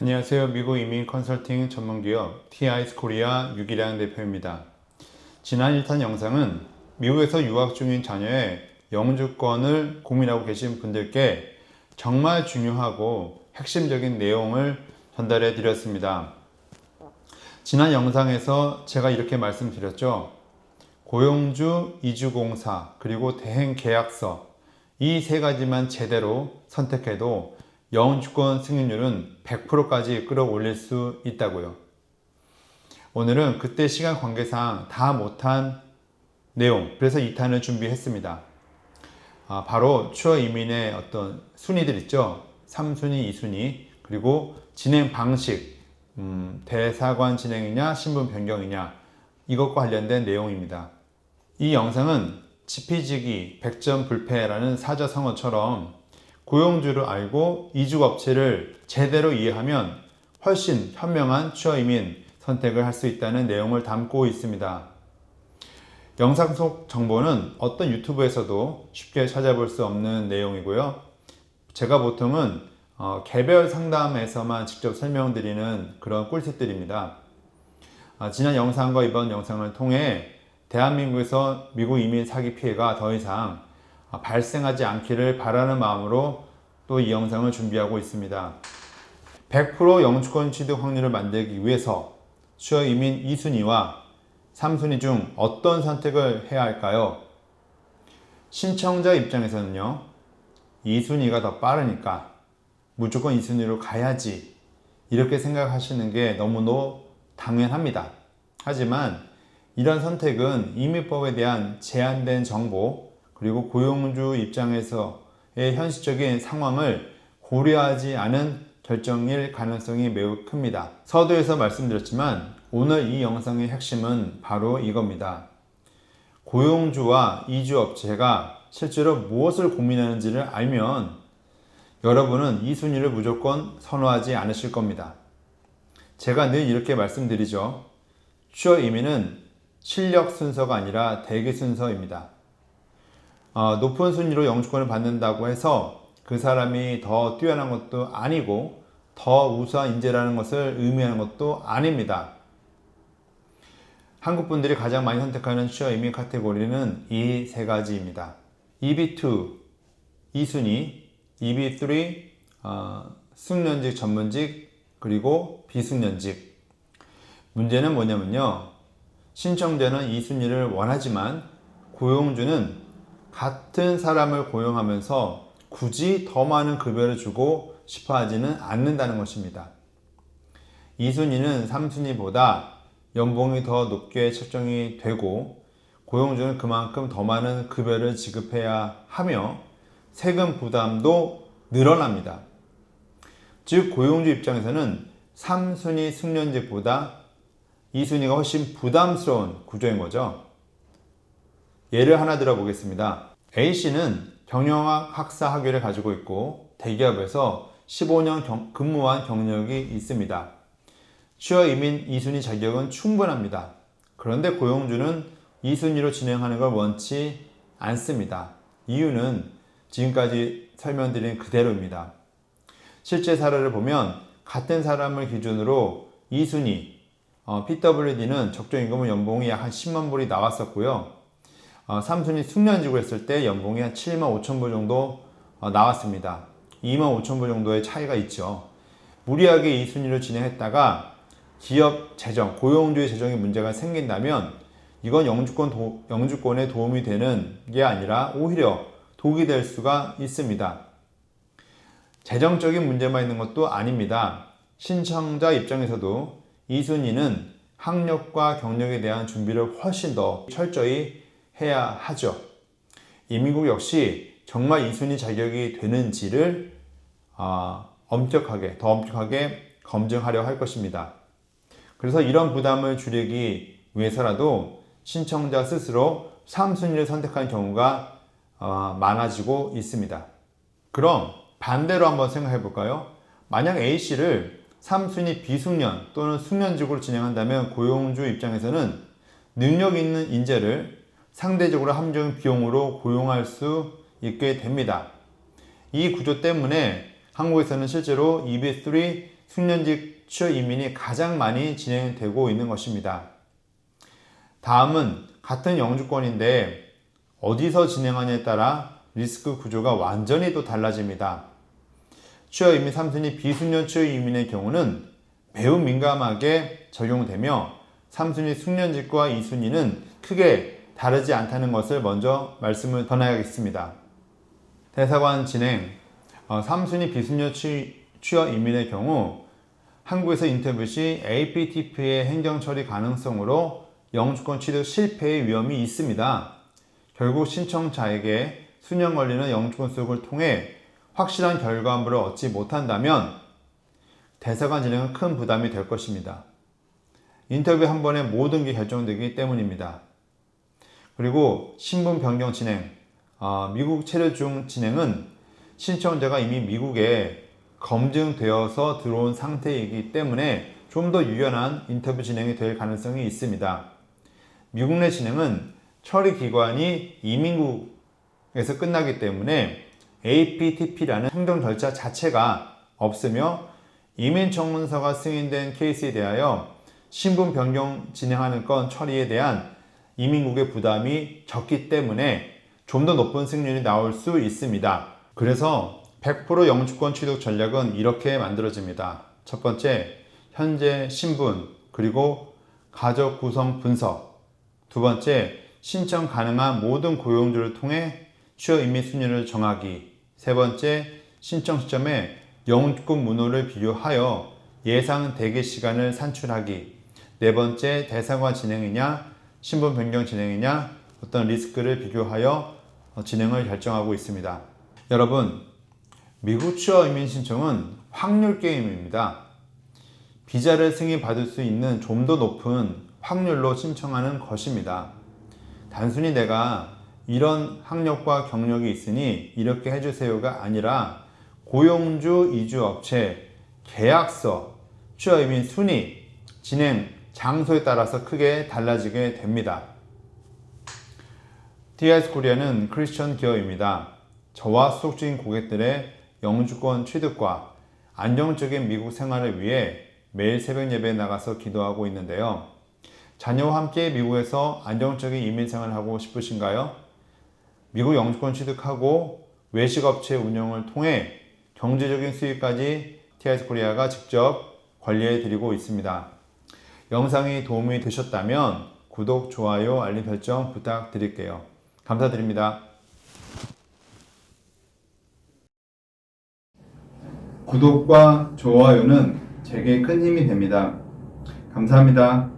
안녕하세요. 미국 이민 컨설팅 전문기업 TIS 코리아 유기량 대표입니다. 지난 1탄 영상은 미국에서 유학 중인 자녀의 영주권을 고민하고 계신 분들께 정말 중요하고 핵심적인 내용을 전달해 드렸습니다. 지난 영상에서 제가 이렇게 말씀드렸죠. 고용주, 이주공사, 그리고 대행계약서 이 세 가지만 제대로 선택해도 영주권 승인율은 100%까지 끌어올릴 수 있다고요. 오늘은 그때 시간 관계상 다 못한 내용, 그래서 2탄을 준비했습니다. 바로 추후 이민의 어떤 순위들 있죠. 3순위, 2순위, 그리고 진행 방식, 대사관 진행이냐, 신분 변경이냐, 이것과 관련된 내용입니다. 이 영상은 지피지기, 백전불패라는 사자성어처럼 고용주를 알고 이주업체를 제대로 이해하면 훨씬 현명한 취업이민 선택을 할 수 있다는 내용을 담고 있습니다. 영상 속 정보는 어떤 유튜브에서도 쉽게 찾아볼 수 없는 내용이고요. 제가 보통은 개별 상담에서만 직접 설명드리는 그런 꿀팁들입니다. 지난 영상과 이번 영상을 통해 대한민국에서 미국 이민 사기 피해가 더 이상 발생하지 않기를 바라는 마음으로 또 이 영상을 준비하고 있습니다. 100% 영주권 취득 확률을 만들기 위해서 취업 이민 2순위와 3순위 중 어떤 선택을 해야 할까요? 신청자 입장에서는요, 2순위가 더 빠르니까 무조건 2순위로 가야지 이렇게 생각하시는 게 너무도 당연합니다. 하지만 이런 선택은 이민법에 대한 제한된 정보 그리고 고용주 입장에서의 현실적인 상황을 고려하지 않은 결정일 가능성이 매우 큽니다. 서두에서 말씀드렸지만 오늘 이 영상의 핵심은 바로 이겁니다. 고용주와 이주업체가 실제로 무엇을 고민하는지를 알면 여러분은 이 순위를 무조건 선호하지 않으실 겁니다. 제가 늘 이렇게 말씀드리죠. 취업 이민은 실력 순서가 아니라 대기 순서입니다. 높은 순위로 영주권을 받는다고 해서 그 사람이 더 뛰어난 것도 아니고 더 우수한 인재라는 것을 의미하는 것도 아닙니다. 한국 분들이 가장 많이 선택하는 취업 이민 카테고리는 이 세 가지입니다. EB2, 2순위, EB3, 숙련직, 전문직, 그리고 비숙련직. 문제는 뭐냐면요. 신청자는 2순위를 원하지만 고용주는 같은 사람을 고용하면서 굳이 더 많은 급여를 주고 싶어 하지는 않는다는 것입니다. 2순위는 3순위보다 연봉이 더 높게 책정이 되고 고용주는 그만큼 더 많은 급여를 지급해야 하며 세금 부담도 늘어납니다. 즉 고용주 입장에서는 3순위 숙련직보다 2순위가 훨씬 부담스러운 구조인 거죠. 예를 하나 들어보겠습니다. A씨는 경영학 학사 학위를 가지고 있고 대기업에서 15년 근무한 경력이 있습니다. 취업 이민 2순위 자격은 충분합니다. 그런데 고용주는 2순위로 진행하는 걸 원치 않습니다. 이유는 지금까지 설명드린 그대로입니다. 실제 사례를 보면 같은 사람을 기준으로 2순위 PWD는 적정임금 연봉이 약 한 10만 불이 나왔었고요. 3순위 숙련직을 했을 때 연봉이 한 7만 5천 불 정도 나왔습니다. 2만 5천 불 정도의 차이가 있죠. 무리하게 2순위로 진행했다가 기업 재정, 고용주의 재정에 문제가 생긴다면 이건 영주권에 도움이 되는 게 아니라 오히려 독이 될 수가 있습니다. 재정적인 문제만 있는 것도 아닙니다. 신청자 입장에서도 2순위는 학력과 경력에 대한 준비를 훨씬 더 철저히 해야 하죠. 이민국 역시 정말 2순위 자격이 되는지를 더 엄격하게 검증하려 할 것입니다. 그래서 이런 부담을 줄이기 위해서라도 신청자 스스로 3순위를 선택한 경우가 많아지고 있습니다. 그럼 반대로 한번 생각해 볼까요? 만약 A씨를 3순위 비숙련 또는 숙련직으로 진행한다면 고용주 입장에서는 능력 있는 인재를 상대적으로 합리적인 비용으로 고용할 수 있게 됩니다. 이 구조 때문에 한국에서는 실제로 EB3 숙련직 취업 이민이 가장 많이 진행되고 있는 것입니다. 다음은 같은 영주권인데 어디서 진행하냐에 따라 리스크 구조가 완전히 또 달라집니다. 취업 이민 3순위 비숙련 취업 이민의 경우는 매우 민감하게 적용되며 3순위 숙련직과 2순위는 크게 다르지 않다는 것을 먼저 말씀을 전하겠습니다. 대사관 진행 3순위 비숙련 취업 이민의 경우 한국에서 인터뷰 시 APTP의 행정 처리 가능성으로 영주권 취득 실패의 위험이 있습니다. 결국 신청자에게 수년 걸리는 영주권 수급을 통해 확실한 결과물을 얻지 못한다면 대사관 진행은 큰 부담이 될 것입니다. 인터뷰 한 번에 모든 게 결정되기 때문입니다. 그리고 신분 변경 진행, 미국 체류 중 진행은 신청자가 이미 미국에 검증되어서 들어온 상태이기 때문에 좀 더 유연한 인터뷰 진행이 될 가능성이 있습니다. 미국 내 진행은 처리 기관이 이민국에서 끝나기 때문에 APTP라는 행정 절차 자체가 없으며 이민 청문서가 승인된 케이스에 대하여 신분 변경 진행하는 건 처리에 대한 이민국의 부담이 적기 때문에 좀 더 높은 승률이 나올 수 있습니다. 그래서 100% 영주권 취득 전략은 이렇게 만들어집니다. 첫 번째, 현재 신분, 그리고 가족 구성 분석. 두 번째, 신청 가능한 모든 고용주를 통해 취업 이민 순위를 정하기. 세 번째, 신청 시점에 영주권 문호를 비교하여 예상 대기 시간을 산출하기. 네 번째, 대사관 진행이냐, 신분 변경 진행이냐, 어떤 리스크를 비교하여 진행을 결정하고 있습니다. 여러분, 미국 취업 이민 신청은 확률 게임입니다. 비자를 승인받을 수 있는 좀 더 높은 확률로 신청하는 것입니다. 단순히 내가 이런 학력과 경력이 있으니 이렇게 해주세요가 아니라 고용주, 이주업체, 계약서, 취업 이민 순위, 진행 장소에 따라서 크게 달라지게 됩니다. TIS 코리아는 크리스천 기업입니다. 저와 소속 중인 고객들의 영주권 취득과 안정적인 미국 생활을 위해 매일 새벽 예배에 나가서 기도하고 있는데요. 자녀와 함께 미국에서 안정적인 이민 생활을 하고 싶으신가요? 미국 영주권 취득하고 외식업체 운영을 통해 경제적인 수익까지 TIS 코리아가 직접 관리해 드리고 있습니다. 영상이 도움이 되셨다면 구독, 좋아요, 알림 설정 부탁드릴게요. 감사드립니다. 구독과 좋아요는 제게 큰 힘이 됩니다. 감사합니다.